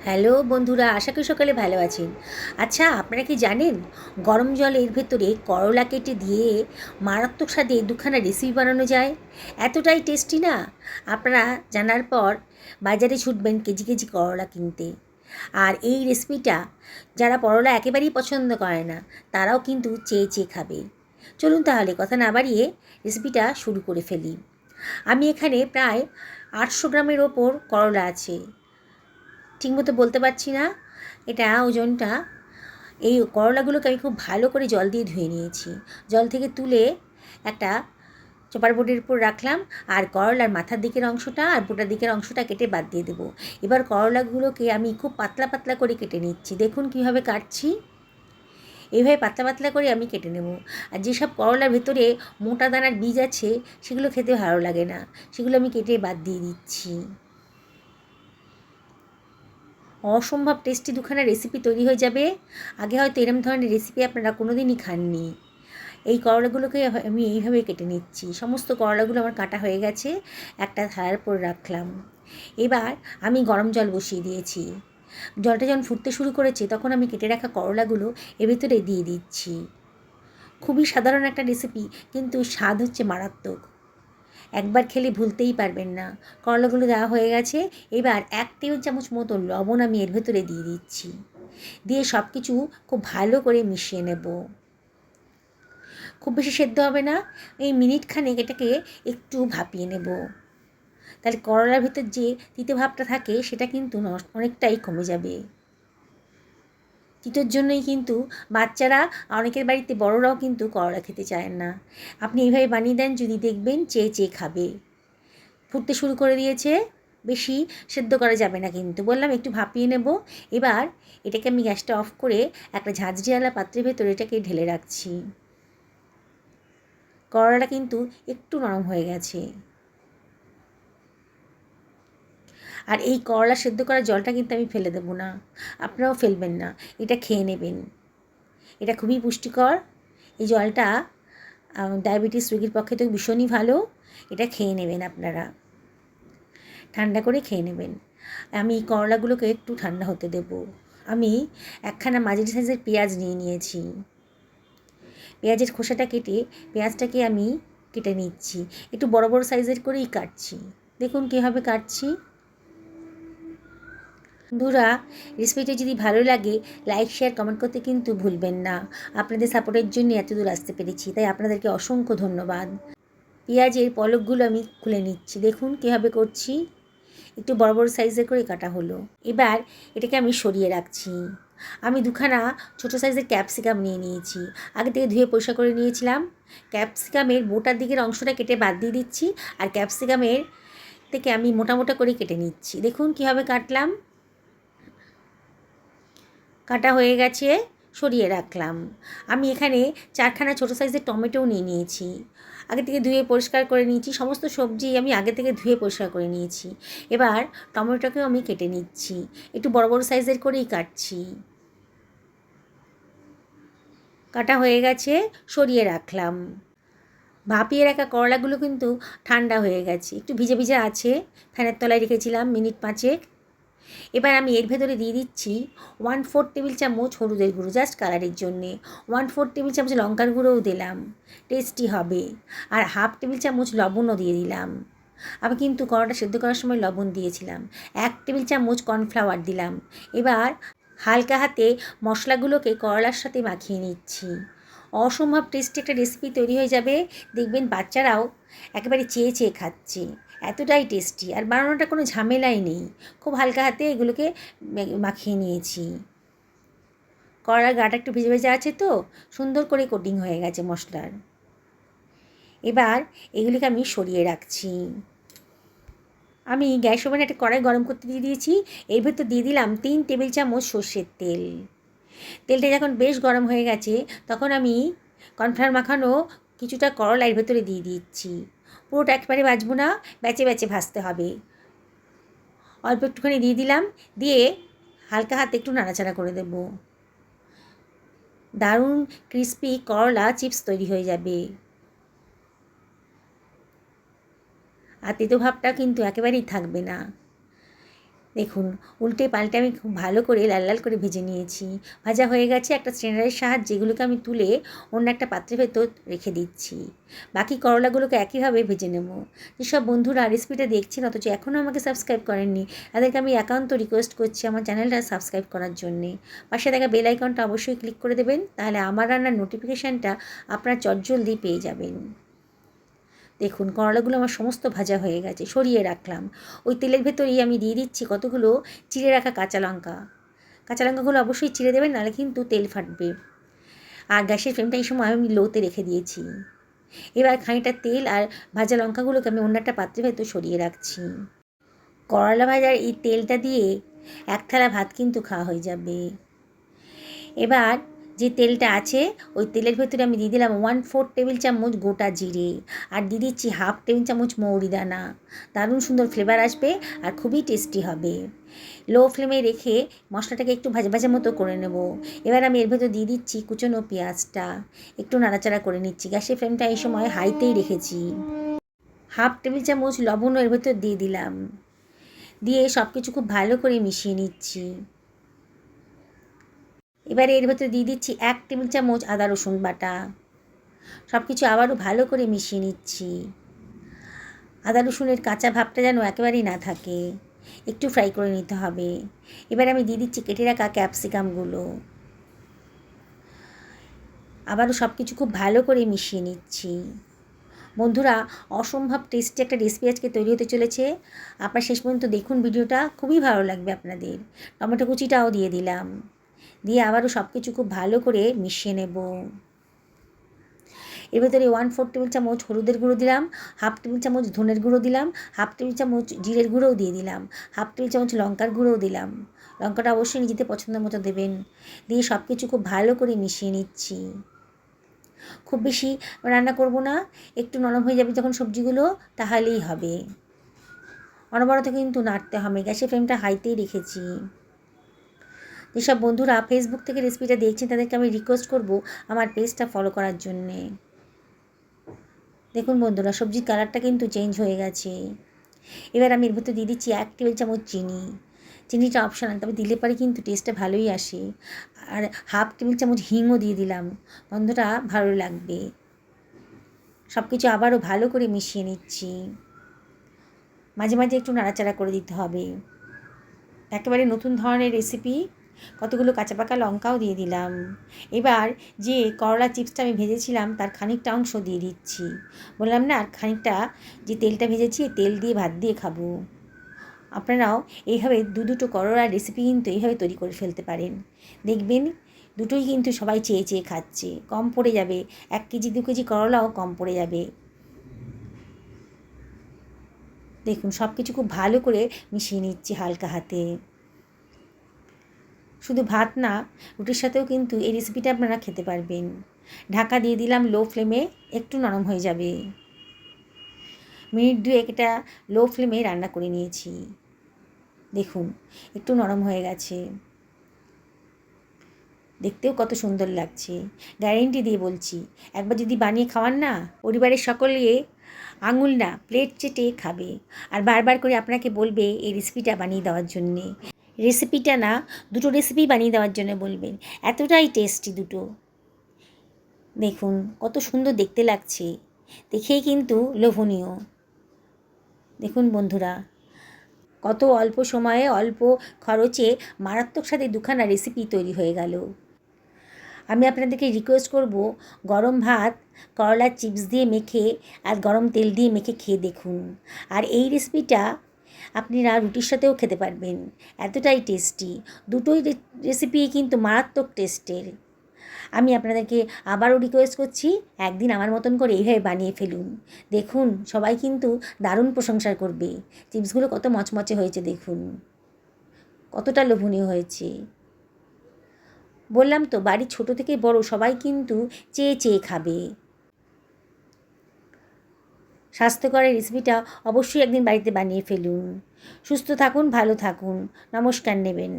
Hello বন্ধুরা, আশা করি সকালে ভালো আছেন। আচ্ছা, আপনারা কি জানেন গরম জলের ভেতরে করলা কেটে দিয়ে মারাত্মক স্বাদে দুখানা রেসিপি বানানো যায়? এতটাই টেস্টি না, আপনারা জানার পর বাজারে ছুটবেন কেজি কেজি করলা কিনতে। আর এই রেসিপিটা যারা করলা একেবারেই পছন্দ করে না তারাও কিন্তু চেয়ে চেয়ে খাবে। চলুন তাহলে কথা না বাড়িয়ে রেসিপিটা শুরু করে ফেলি। আমি এখানে প্রায় 800 গ্রামের ওপর করলা আছে, ঠিকমতো বলতে পারছি না এটা ওজনটা। এই করলাগুলোকে আমি খুব ভালো করে জল দিয়ে ধুয়ে নিয়েছি। জল থেকে তুলে একটা চপার বোর্ডের উপর রাখলাম, আর করলার মাথার দিকের অংশটা আর বোটার দিকের অংশটা কেটে বাদ দিয়ে দেবো। এবার করলাগুলোকে আমি খুব পাতলা পাতলা করে কেটে নিচ্ছি। দেখুন কীভাবে কাটছি, এইভাবে পাতলা পাতলা করে আমি কেটে নেব। আর যেসব করলার ভেতরে মোটা দানার বীজ আছে সেগুলো খেতে ভালো লাগে না, সেগুলো আমি কেটে বাদ দিয়ে দিচ্ছি। অসম্ভব টেস্টি দুখানা রেসিপি তৈরি হয়ে যাবে। আগে হয়তো এরম ধরনের রেসিপি আপনারা কোনো দিনই খাননি। এই করলাগুলোকে আমি এইভাবে কেটে নিচ্ছি। সমস্ত করলাগুলো আমার কাটা হয়ে গেছে, একটা থালার উপর রাখলাম। এবার আমি গরম জল বসিয়ে দিয়েছি। জলটা যখন ফুটতে শুরু করেছে তখন আমি কেটে রাখা করলাগুলো এর ভেতরে দিয়ে দিচ্ছি। খুবই সাধারণ একটা রেসিপি, কিন্তু স্বাদ হচ্ছে মারাত্মক। একবার খেলে ভুলতেই পারবেন না। করলাগুলো দেওয়া হয়ে গেছে। এবার 1 টেবিল চামচ মতো লবণ আমি এর ভেতরে দিয়ে দিচ্ছি। দিয়ে সব কিছু খুব ভালো করে মিশিয়ে নেব। খুব বেশি সেদ্ধ হবে না, এই মিনিট খানেক এটাকে একটু ভাপিয়ে নেব। তাহলে করলার ভেতর যে তিতে ভাবটা থাকে সেটা কিন্তু অনেকটাই কমে যাবে। তিতোর জন্যই কিন্তু বাচ্চারা, অনেকের বাড়িতে বড়রাও কিন্তু করলা খেতে চায় না। আপনি এইভাবে বানিয়ে দেন, যদি দেখবেন চেয়ে চেয়ে খাবে। ফুটতে শুরু করে দিয়েছে, বেশি সেদ্ধ করা যাবে না, কিন্তু বললাম একটু ভাপিয়ে নেব। এবার এটাকে আমি গ্যাসটা অফ করে একটা ঝাঁঝরিওয়ালা পাত্রের ভেতরে এটাকে ঢেলে রাখছি। করলাটা কিন্তু একটু নরম হয়ে গেছে। আর এই করলা সেদ্ধ করা জলটা কিন্তু আমি ফেলে দেবো না, আপনারাও ফেলবেন না, এটা খেয়ে নেবেন। এটা খুবই পুষ্টিকর। এই জলটা ডায়াবেটিস রোগীর পক্ষে তো ভীষণই ভালো। এটা খেয়ে নেবেন আপনারা, ঠান্ডা করে খেয়ে নেবেন। আমি করলাগুলোকে একটু ঠান্ডা হতে দেব। আমি একখানা মাঝারি সাইজের পেঁয়াজ নিয়ে নিয়েছি। পেঁয়াজের খোসাটা কেটে পেঁয়াজটাকে আমি কেটে নিচ্ছি। একটু বড় বড় সাইজের করেই কাটছি। দেখুন কীভাবে কাটছি। বন্ধুরা, রেসিপিটা যদি ভালো লাগে লাইক শেয়ার কমেন্ট করতে কিন্তু ভুলবেন না। আপনাদের সাপোর্টের জন্য এত দূর আসতে পেরেছি, তাই আপনাদেরকে অসংখ্য ধন্যবাদ। পেঁয়াজের পলকগুলো আমি খুলে নিচ্ছি। দেখুন কীভাবে করছি, একটু বড় বড় সাইজের করে কাটা হলো। এবার এটাকে আমি সরিয়ে রাখছি। আমি দুখানা ছোটো সাইজের ক্যাপসিকাম নিয়ে নিয়েছি, আগে থেকে ধুয়ে পরিষ্কার করে নিয়েছিলাম। ক্যাপসিকামের বোটার দিকের অংশটা কেটে বাদ দিয়ে দিচ্ছি, আর ক্যাপসিকামের থেকে আমি মোটা মোটা করে কেটে নিচ্ছি। দেখুন কীভাবে কাটলাম। কাটা হয়ে গেছে, সরিয়ে রাখলাম। আমি এখানে 4খানা ছোটো সাইজের টমেটোও নিয়ে নিয়েছি, আগে থেকে ধুয়ে পরিষ্কার করে নিয়েছি। সমস্ত সবজি আমি আগে থেকে ধুয়ে পরিষ্কার করে নিয়েছি। এবার টমেটোকেও আমি কেটে নিচ্ছি, একটু বড় বড় সাইজের করেই কাটছি। কাটা হয়ে গেছে, সরিয়ে রাখলাম। ভাপিয়ে রাখা করলাগুলো কিন্তু ঠান্ডা হয়ে গেছে, একটু ভিজে ভিজে আছে, ফ্যানের তলায় রেখেছিলাম মিনিট 5। এবার আমি এর ভেতরে দিয়ে দিচ্ছি 1/4 টেবিল চামচ হলুদের গুঁড়ো, জাস্ট কালারের জন্যে। 1/4 টেবিল চামচ লঙ্কার গুঁড়োও দিলাম, টেস্টি হবে। আর 1/2 টেবিল চামচ লবণও দিয়ে দিলাম। আমি কিন্তু করলাটা সেদ্ধ করার সময় লবণ দিয়েছিলাম। 1 টেবিল চামচ কর্নফ্লাওয়ার দিলাম। এবার হালকা হাতে মশলাগুলোকে করলার সাথে মাখিয়ে নিচ্ছি। অসম্ভব টেস্টি একটা রেসিপি তৈরি হয়ে যাবে। দেখবেন বাচ্চারাও একেবারে চেয়ে চেয়ে খাচ্ছে, এতটাই টেস্টি। আর বানানোটা কোনো ঝামেলাই নেই, খুব হালকা হাতে এগুলোকে মাখিয়ে নিয়েছি। করলার গাটা একটু ভেজে ভেজে আছে তো, সুন্দর করে কোটিং হয়ে গেছে মশলার। এবার এগুলিকে আমি সরিয়ে রাখছি। আমি গ্যাস ওভেনে একটা কড়াই গরম করতে দিয়ে দিয়েছি। এর ভেতর দিয়ে দিলাম 3 টেবিল চামচ সর্ষের তেল। তেলটা যখন বেশ গরম হয়ে গেছে তখন আমি কর্নফ্লাওয়ার মাখানো কিছুটা করলা এর ভেতরে দিয়ে দিচ্ছি। পুরোটা একবারে ভাজবো না, ব্যাচে ব্যাচে ভাজতে হবে। অল্প একটুখানি দিয়ে দিলাম, দিয়ে হালকা হাতে একটু নাড়াচাড়া করে দেব। দারুণ ক্রিস্পি করলা চিপস তৈরি হয়ে যাবে। আর তেতো ভাবটা কিন্তু একেবারেই থাকবে না। দেখুন উল্টে পাল্টে আমি খুব ভালো করে লাল লাল করে ভেজে নিয়েছি। ভাজা হয়ে গেছে। একটা স্ট্রেনারের সাহায্যে যেগুলোকে আমি তুলে অন্য একটা পাত্রের ভেতর রেখে দিচ্ছি। বাকি করলাগুলোকে একইভাবে ভেজে নেব। যেসব বন্ধুরা রেসিপিটা দেখছেন অথচ এখনও আমাকে সাবস্ক্রাইব করেননি, তাদেরকে আমি একান্ত রিকোয়েস্ট করছি আমার চ্যানেলটা সাবস্ক্রাইব করার জন্যে। পাশে থাকা বেল আইকনটা অবশ্যই ক্লিক করে দেবেন, তাহলে আমার রান্নার নোটিফিকেশানটা আপনারা চটজলদি পেয়ে যাবেন। দেখুন করলাগুলো আমার সমস্ত ভাজা হয়ে গেছে, সরিয়ে রাখলাম। ওই তেলের ভেতরেই আমি দিয়ে দিচ্ছি কতগুলো চিড়ে রাখা কাঁচা লঙ্কা। কাঁচা লঙ্কাগুলো অবশ্যই চিড়ে দেবেন, নাহলে কিন্তু তেল ফাটবে। আর গ্যাসের ফ্লেমটা এই সময় আমি লোতে রেখে দিয়েছি। এবার খানিকটা তেল আর ভাজা লঙ্কাগুলোকে আমি অন্য একটা পাত্রের ভেতর সরিয়ে রাখছি। করলা ভাজার এই তেলটা দিয়ে এক থালা ভাত কিন্তু খাওয়া হয়ে যাবে। এবার যে তেলটা আছে ওই তেলের ভেতরে আমি দিয়ে দিলাম 1/4 টেবিল চামচ গোটা জিরে, আর দিয়ে দিচ্ছি 1/2 টেবিল চামচ মৌরি দানা। দারুণ সুন্দর ফ্লেভার আসবে আর খুবই টেস্টি হবে। লো ফ্লেমে রেখে মশলাটাকে একটু ভাজা ভাজা মতো করে নেব। এবার আমি এর ভেতর দিয়ে দিচ্ছি কুচনো পেঁয়াজটা, একটু নাড়াচাড়া করে নিচ্ছি। গ্যাসের ফ্লেমটা এই সময় হাইতেই রেখেছি। 1/2 টেবিল চামচ লবণও এর ভেতর দিয়ে দিলাম, দিয়ে সব কিছু খুব ভালো করে মিশিয়ে নিচ্ছি। এবারে এর ভেতরে দিয়ে দিচ্ছি 1 টেবিল চামচ আদা রসুন বাটা। সব কিছু আবারও ভালো করে মিশিয়ে নিচ্ছি। আদা রসুনের কাঁচা ভাবটা যেন একেবারেই না থাকে, একটু ফ্রাই করে নিতে হবে। এবার আমি দিয়ে দিচ্ছি কেটে রাখা ক্যাপসিকামগুলো। আবারও সব কিছু খুব ভালো করে মিশিয়ে নিচ্ছি। বন্ধুরা, অসম্ভব টেস্টি একটা রেসিপি আজকে তৈরি হতে চলেছে। আপনারা শেষ পর্যন্ত দেখুন ভিডিওটা, খুবই ভালো লাগবে আপনাদের। টমেটো কুচিটাও দিয়ে দিলাম, দিয়ে আবারও সব কিছু খুব ভালো করে মিশিয়ে নেব। এর ভেতরে 1/4 টেবিল চামচ হলুদের গুঁড়ো দিলাম, 1/2 টেবিল চামচ ধনের গুঁড়ো দিলাম, 1/2 টেবিল চামচ জিরের গুঁড়োও দিয়ে দিলাম, 1/2 টেবিল চামচ লঙ্কার গুঁড়োও দিলাম। লঙ্কাটা অবশ্যই নিজেদের পছন্দ মতো দেবেন। দিয়ে সব কিছু খুব ভালো করে মিশিয়ে নিচ্ছি। খুব বেশি রান্না করব না, একটু নরম হয়ে যাবে যখন সবজিগুলো, তাহলেই হবে। অনবরত কিন্তু নাড়তে হবে। গ্যাসের ফ্লেমটা হাইতেই রেখেছি। যেসব বন্ধুরা ফেসবুক থেকে রেসিপিটা দেখছেন তাদেরকে আমি রিকোয়েস্ট করব আমার পেজটা ফলো করার জন্যে। দেখুন বন্ধুরা, সবজির কালারটা কিন্তু চেঞ্জ হয়ে গেছে। এবার আমি এর ভেতর দিয়ে দিচ্ছি 1 টেবিল চামচ চিনি। চিনিটা অপশনাল, তবে দিলে পরে কিন্তু টেস্টটা ভালোই আসে। আর 1/2 টেবিল চামচ হিংও দিয়ে দিলাম, গন্ধটা ভালো লাগবে। সব কিছু আবারও ভালো করে মিশিয়ে নিচ্ছি। মাঝে মাঝে একটু নাড়াচাড়া করে দিতে হবে। একেবারে নতুন ধরনের রেসিপি। কতগুলো কাঁচা পাকা লঙ্কাও দিয়ে দিলাম। এবার যে করলা চিপসটা আমি ভেজেছিলাম তার খানিকটা অংশ দিয়ে দিচ্ছি। বললাম না, আর খানিকটা যে তেলটা ভেজেছি তেল দিয়ে ভাত দিয়ে খাবো। আপনারাও এইভাবে দুটো করলার রেসিপি কিন্তু এইভাবে তৈরি করে ফেলতে পারেন। দেখবেন দুটোই কিন্তু সবাই চেয়ে চেয়ে খাচ্ছে। কম পড়ে যাবে, 1 কেজি 2 কেজি করলাও কম পড়ে যাবে। দেখুন সব কিছু খুব ভালো করে মিশিয়ে নিচ্ছি হালকা হাতে। শুধু ভাত না, রুটির সাথেও কিন্তু এই রেসিপিটা আপনারা খেতে পারবেন। ঢাকা দিয়ে দিলাম লো ফ্লেমে, একটু নরম হয়ে যাবে। মিনিট 2 এটা লো ফ্লেমে রান্না করে নিয়েছি। দেখুন একটু নরম হয়ে গেছে, দেখতেও কত সুন্দর লাগছে। গ্যারেন্টি দিয়ে বলছি, একবার যদি বানিয়ে খাওয়ান না, পরিবারের সকলে আঙুল না প্লেট চেটে খাবে, আর বারবার করে আপনাকে বলবে এই রেসিপিটা বানিয়ে দেওয়ার জন্যে। রেসিপিটা না, দুটো রেসিপি বানিয়ে দেওয়ার জন্য বলবেন, এতটাই টেস্টি দুটো। দেখুন কত সুন্দর দেখতে লাগছে, দেখেই কিন্তু লোভনীয়। দেখুন বন্ধুরা, কত অল্প সময়ে অল্প খরচে মারাত্মক স্বাদে দুখানা রেসিপি তৈরি হয়ে গেল। আমি আপনাদেরকে রিকোয়েস্ট করব, গরম ভাত করলার চিপস দিয়ে মেখে আর গরম তেল দিয়ে মেখে খেয়ে দেখুন। আর এই রেসিপিটা আপনারা রুটির সাথেও খেতে পারবেন, এতটাই টেস্টি। দুটোই রেসিপি কিন্তু মারাত্মক টেস্টের। আমি আপনাদেরকে আবারও রিকোয়েস্ট করছি, একদিন আমার মতন করে এইভাবে বানিয়ে ফেলুন। দেখুন সবাই কিন্তু দারুণ প্রশংসা করবে। চিপসগুলো কত মচমচে হয়েছে দেখুন, কতটা লোভনীয় হয়েছে। বললাম তো, বাড়ির ছোট থেকে বড় সবাই কিন্তু চেয়ে চেয়ে খাবে। স্বাস্থ্যকর রেসিপিটা অবশ্যই একদিন বাড়িতে বানিয়ে ফেলুন। সুস্থ থাকুন, ভালো থাকুন, নমস্কার নেবেন।